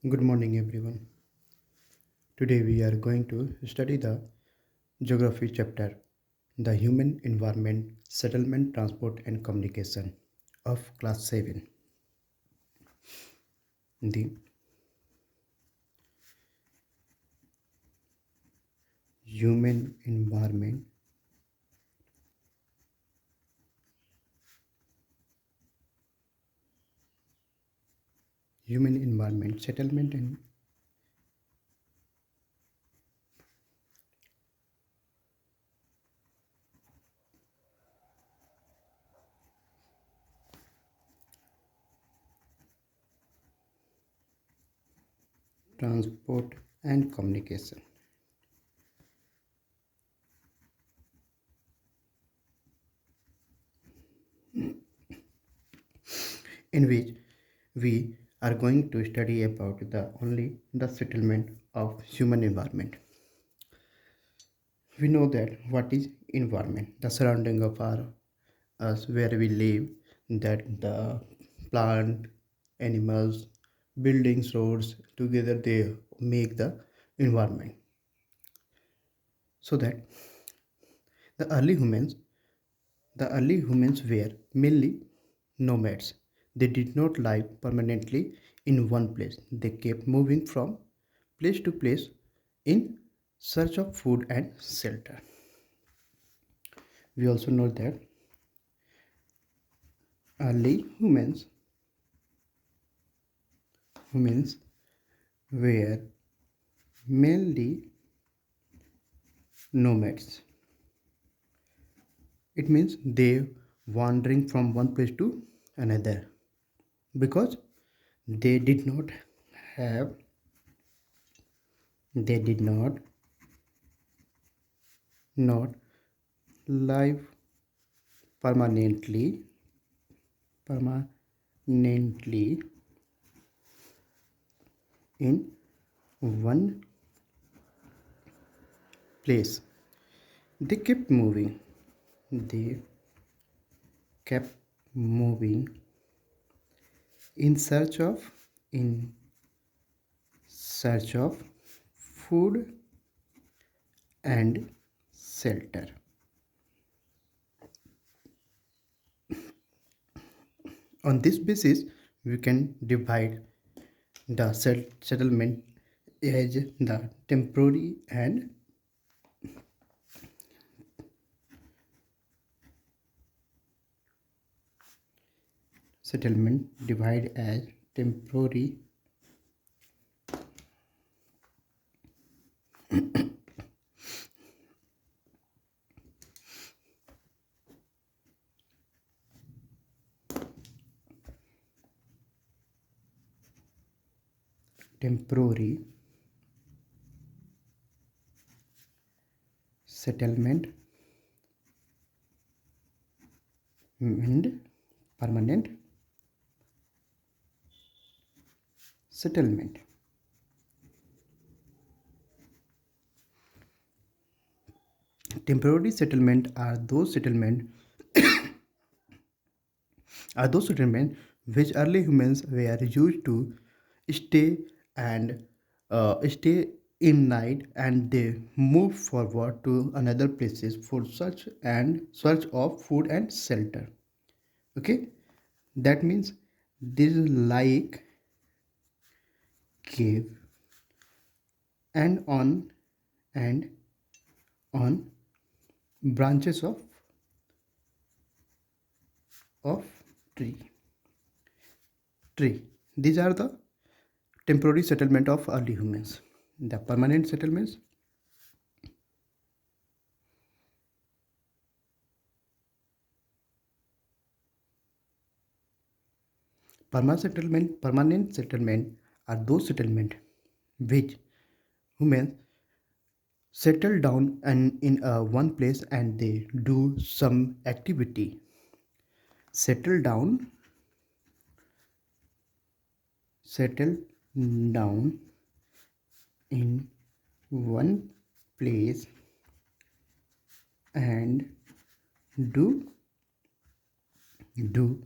Good morning, everyone. Today we are going to study the geography chapter, the human environment, settlement, transport, and communication of class 7. The human environment, settlement, and transport and communication, in which we are going to study about the settlement of human environment. We know that what is environment, the surrounding of our us where we live, that the plant, animals, buildings, roads together they make the environment. So that the early humans were mainly nomads. They did not live permanently in one place. They kept moving from place to place in search of food and shelter. We also know that early humans were mainly nomads. It means they wandering from one place to another because they did not have they did not live permanently in one place. They kept moving. They kept moving in in search of food and shelter. On this basis, we can divide the settlement as the temporary and settlement divide as temporary temporary settlement and permanent settlement. Temporary settlement are those settlements which early humans were used to stay and stay in night, and they move forward to another places for search of food and shelter. Okay, that means this is like cave and and on branches of tree tree. These are the temporary settlement of early humans. The permanent settlement are those settlement which humans settle down and in one place and they do some activity. Settle down, settle down in one place and do do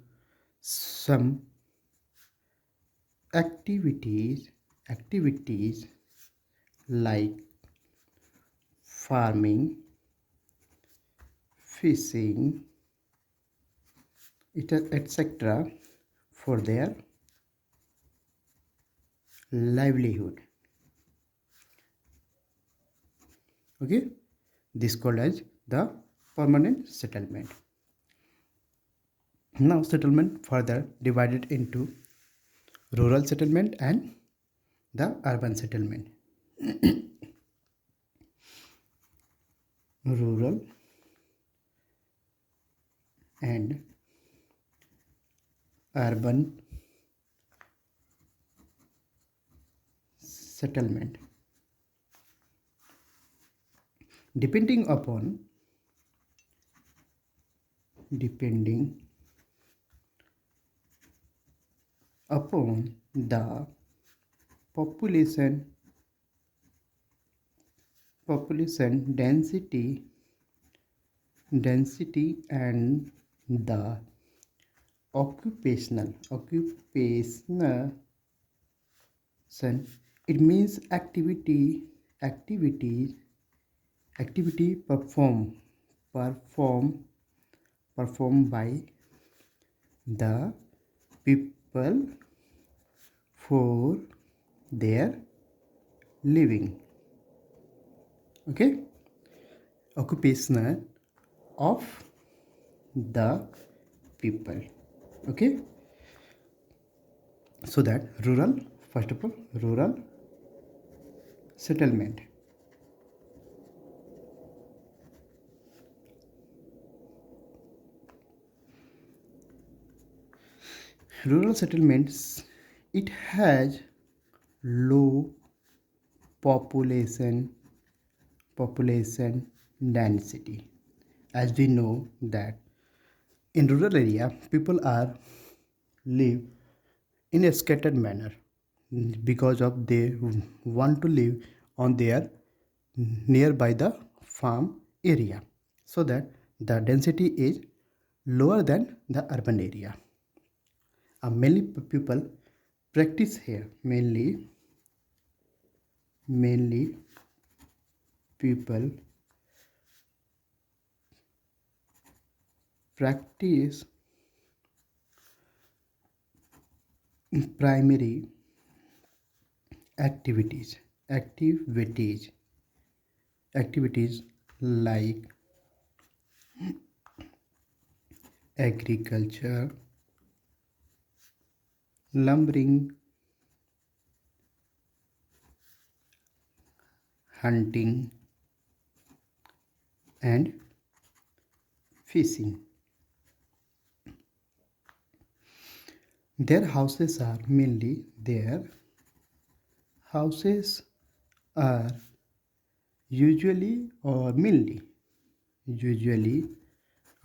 some activities activities like farming, fishing, etc. for their livelihood. Okay, this called as the permanent settlement. Now settlement further divided into rural settlement and the urban settlement. Rural and urban settlement, depending upon depending upon the population density and the occupational son. It means activity activity perform performed by the people for their living. Okay, occupational of the people. Okay, so that rural, first of all, rural settlement. Rural settlements, it has low population population density. As we know that in rural area people are live in a scattered manner because of they want to live on their nearby the farm area, so that the density is lower than the urban area. Mainly people practice here, mainly people practice primary activities activities activities like agriculture, lumbering, hunting, and fishing. Their houses are usually or mainly usually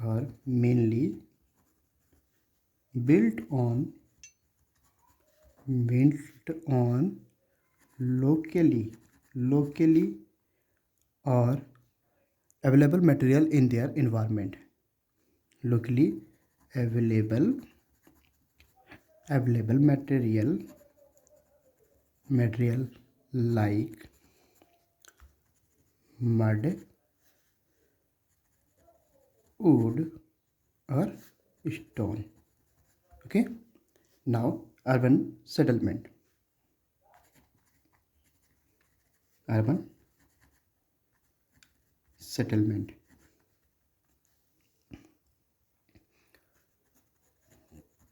or mainly built on built on locally or available material in their environment. Locally available material like mud, wood, or stone. Okay, now urban settlement.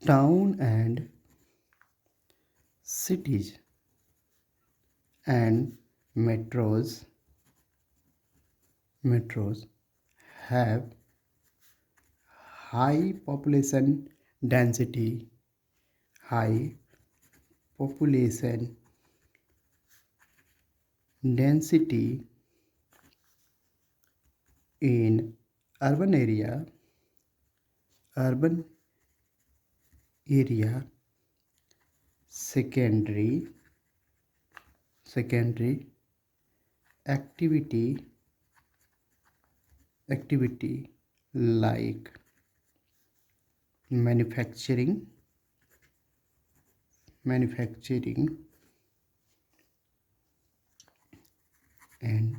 Town and cities and metros have high population density, high population density in urban area urban area secondary activity like manufacturing and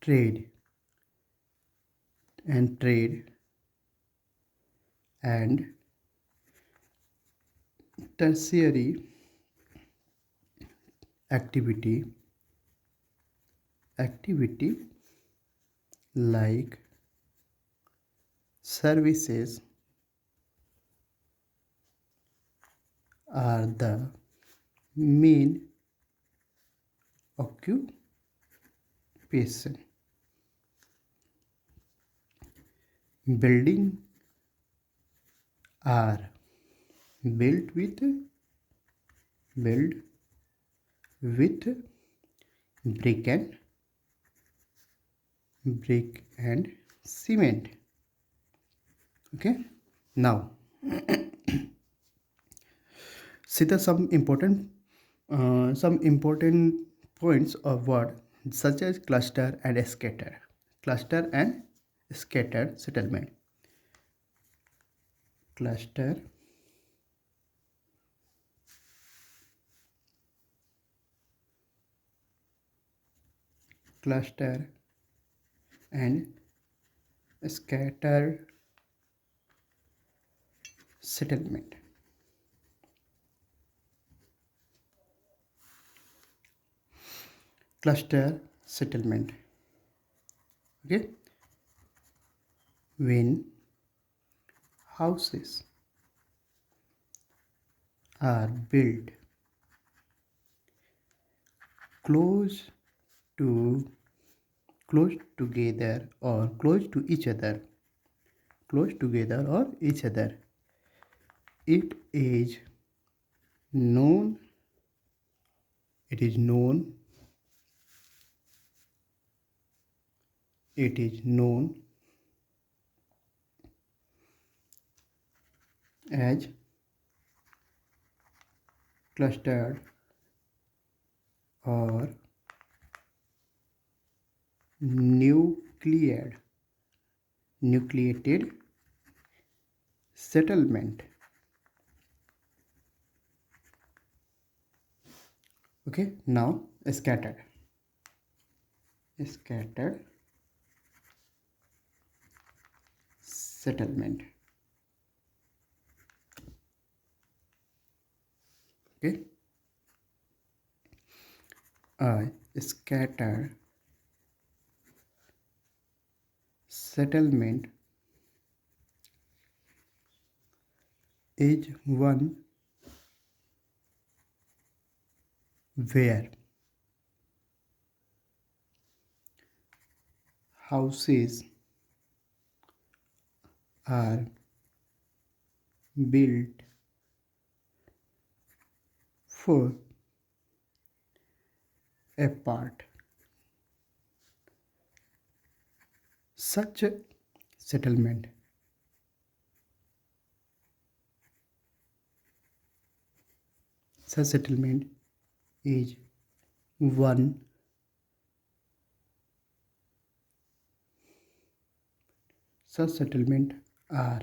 trade trade and tertiary activity like services are the main occupation. Building are built with built with brick and cement. Okay, now see the some important points of word such as cluster and scattered settlement. Cluster cluster and scattered settlement. Cluster settlement. Okay, when houses are built close to close together or close to each other, it is known it is known it is known as clustered or nucleated settlement. Okay, now scattered settlement. Okay, a scattered settlement is one where houses are built for apart. Such a settlement is one such settlement are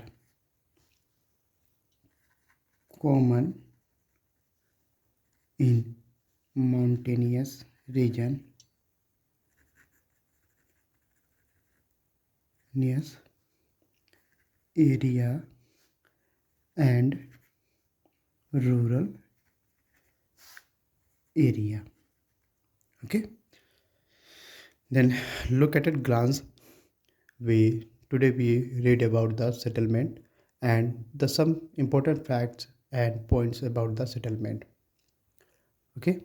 common in mountainous region area and rural area. Okay, then look at a glance. We read about the settlement and the some important facts and points about the settlement. Okay,